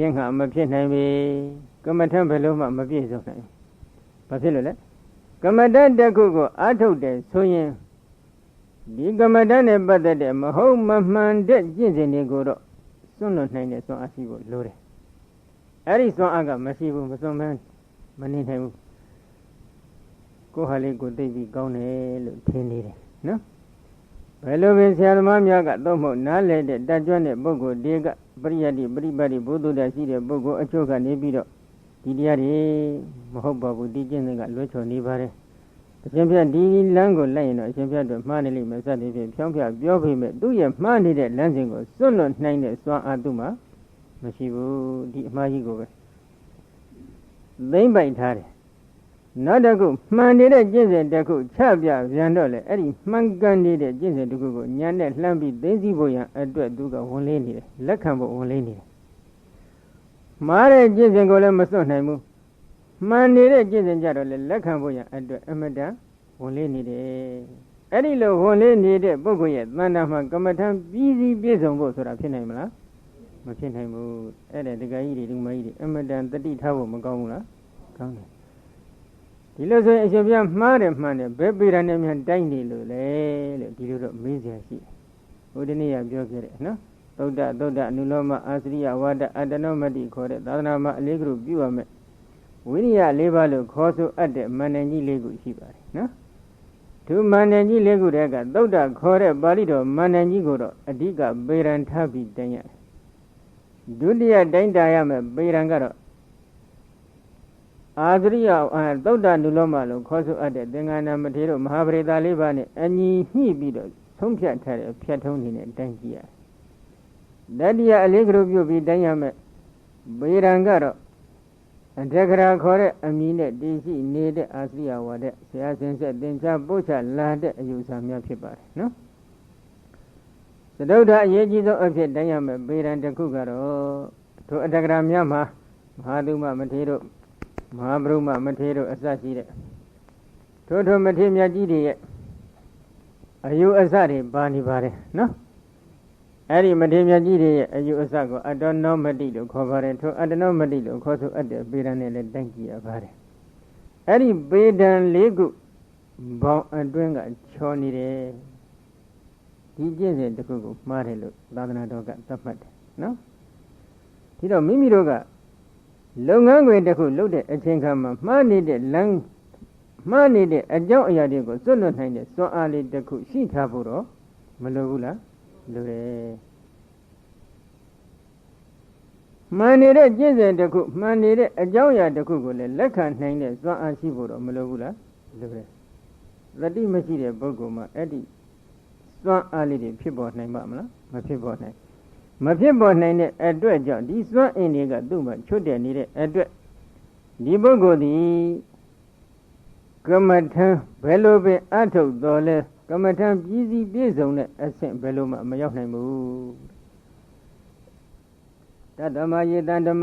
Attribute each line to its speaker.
Speaker 1: ရင်ဟာမဖြစ်နိုင်ပြီကမ္မထံဘယ်လိုမှမပြည့်စုံနိုင်ဘာဖြစ်လို့လဲကမ္မထတစ်ခုကိုအားထုတ်တယ်ဆိုရင်ဒီကမ္မထနဲ့ပတ်သက်တဲ့မဟုတ်မမှန်တဲ့ကျင့်စဉ်တွေကိုတော့စွန့်လွတ်နိုင်တဲ့စွမ်းအားရှိဖို့လိုတယ်အဲ့ဒီစွမ်းအားကမရှိဘူးမစွန့်မမနေနိုင်ဘူးကိုယ်ဟာလေးကိုသိပြီးကောင်းတယ်လို့ထင်နေတယ်နော်ဘယ်လိုပဲဆရာသမားများကတော့မဟုတ်နားလဲတဲ့တတ်ကြွတဲ့ပုဂ္ဂိုလ်တွေကပရိယတ္တိပရိပတ်တိဘုဒ္ဓတရှိတဲ့ပုဂ္ဂိုလ်အချို့ကနေပြီးတော့ဒီတရားတွေမဟုတ်ပါဘူးဒီကျင့်စဉ်ကလွဲချော်နေပါတယ်အရှင်ဘုရားဒီလမ်းကိုလိုက်ရင်တော့အရှင်ဘုရားတို့မှားနေလိမ့်မယ်စသည်ဖြင့်ဖြောင်းဖြပြောပေမဲ့သူ့ရဲ့မှားနေတဲ့လမ်းစဉ်ကိုစွန့်လွတ်နိုင်တဲ့စွမ်းအားသူ့မှာမရှိဘူးဒီအမှားကြီးကိုပဲသိမ့်ပိုက်ထားတယ်နောက်တစ်ခုမှန်နေတဲ့ကျင့်စဉ်တစ်ခုချပြပြန်တော့လေအဲ့ဒီမှန်ကန်နေတဲ့ကျင့်စဉ်တစ်ခုကိုညာနဲ့လှမ်းပြီးသိသိဖို့ရန်အတွက်သူကဝန်လေးနေတယ်လက်ခံဖို့ဝန်လေးနေတယ်မှားတဲ့ကျင့်စဉ်ကိုလည်းမစွန့်နိုင်ဘူးမှန်နေတဲ့ကျင့်စဉ်ကြတော့လေလက်ခံဖို့ရန်အတွက်အမတန်ဝန်လေးနေတယ်အဲ့ဒီလိုဝန်လေးနေတဲ့ပုဂ္ဂိုလ်ရဲ့တဏ္ဍာမှာကမ္မထံပြီးစီးပြည့်စုံဖို့ဆိုတာဖြစ်နိုင်မလားမဖြစ်နိုင်ဘူးအဲ့ဒါဒကာကြီးတွေဒကာမကြီးတွေအမတန်တတိထားဖို့မကောင်းဘူးလားကောင်းတယ်ဒီလိုဆိုရင်အရှင်ဘုရားမှားတယ်မှန်တယ်ဘယ်ပေရနဲ့များတိုက်နေလို့လဲလို့ဒီလိုတော့မေးစရာရှိတယ်ဟိုဒီနေ့ကပြောခဲ့တယ်နော်သုဒ္ဓအနုလောမအာစရိယဝါဒအတ္တနောမတိခေါ်တဲ့သာသနာမှာအလေးကရုပြုရမယ်ဝိရိယ၄ပါးလို့ခေါ်ဆိုအပ်တဲ့မန္တန်ကြီး၄ခုရှိပါတယ်နော်သူမန္တန်ကြီး၄ခုတည်းကသုဒ္ဓခေါ်တဲ့ပါဠိတော်မန္တန်ကြီးကိုတော့အဓိကပေရန်ထားပြီးတိုင်ရတယ်ဒုတိယတိုင်းတာရမယ်ပေရန်ကတော့အာသရိယသုဒ္ဓနုလောမလို့ခေါ်ဆိုအပ်တဲ့သင်္ကန်းနာမထေရတို့မဟာပရိသ၄ပါးနဲ့အညီညှိပြီးတော့ဆုံးဖြတ်ထားတဲ့ဖြတ်ထုံးနေနဲ့တိုင်းကြည့်ရတယ်တတိယအလေးကရုပြုပြီးတိုင်းရမယ်ပေရန်ကတော့အတ္တကရာခေါ်တဲ့အမည်နဲ့တည်ရှိနေတဲ့အာသရိယဝါဒဆရာစင်ဆက်သင်္ချာပို့ချလာတဲ့အယူဆများဖြစ်ပါတယ်နော်သဒုဋ္ဌအရေးကြီးဆုံးအဖြစ်တိုင်းရမယ်ပေရန်တစ်ခုကတော့ထိုအတ္တကရာများမှာမဟာသုမမထေရတို့မဟာဗြဟ္မမထေရတို့အစရှိတဲ့ထိုမထေရမြတ်ကြီးတွေရဲ့အယူအဆတွေပါနေပါတယ်နော်အဲ့ဒီမထေရမြတ်ကြီးတွေရဲ့အယူအဆကိုအတ္တနောမတိလို့ခေါ်ပါတယ်ထိုအတ္တနောမတိလို့ခေါ်ဆိုအပ်တဲ့ပေဒံနဲ့လည်းတိုက်ကြည့်ရပါတယ်အဲ့ဒီပေဒံ၄ခုဘောင်အတွင်းကချောနေတယ်ဒီကျင့်စဉ်တစ်ခုကိုမှားတယ်လို့သာသနာတော်ကသတ်မှတ်တယ်နော်ဒီတော့မိမိတို့ကလုပ်ငန်းခွင်တစ်ခုလုပ်တဲ့အချိန်ခါမှာမှားနေတဲ့လမ်းမှားနေတဲ့အကြောင်းအရာတွေကိုစွန့်လွတ်နိုင်တဲ့စွမ်းအားလေးတစ်ခုရှိထားဖို့တော့မလိုဘူးလားလိုတယ်မှန်နေတဲ့ကျင့်စဉ်တစ်ခုမှန်နေတဲ့အကြောင်းအရာတစ်ခုကိုလည်းလက်ခံနိုင်တဲ့စွမ်းအားရှိဖို့တော့မလိုဘူးလားလိုတယ်သတိမရှိတဲ့ပုဂ္ဂိုလ်မှာအဲ့ဒီစွမ်းအားလေးတွေဖြစ်ပေါ်နိုင်မှာမလားမဖြစ်ပေါ်နိုင်မဖြစ်ပေါ်နိုင်တဲ့အတွက်ကြောင့်ဒီစွမ်းအင်တွေကသူ့မှာချွတ်တယ်နေတဲ့အတွက်ဒီပုဂ္ဂိုလ်သည်ကမ္မထံဘယ်လိုပင်အထုတ်တော်လဲကမ္မထံပြည်စီပြည့်စုံတဲ့အဆင့်ဘယ်လိုမှမရောက်နိုင်ဘူးတတ္တမယေတံဓမ္မ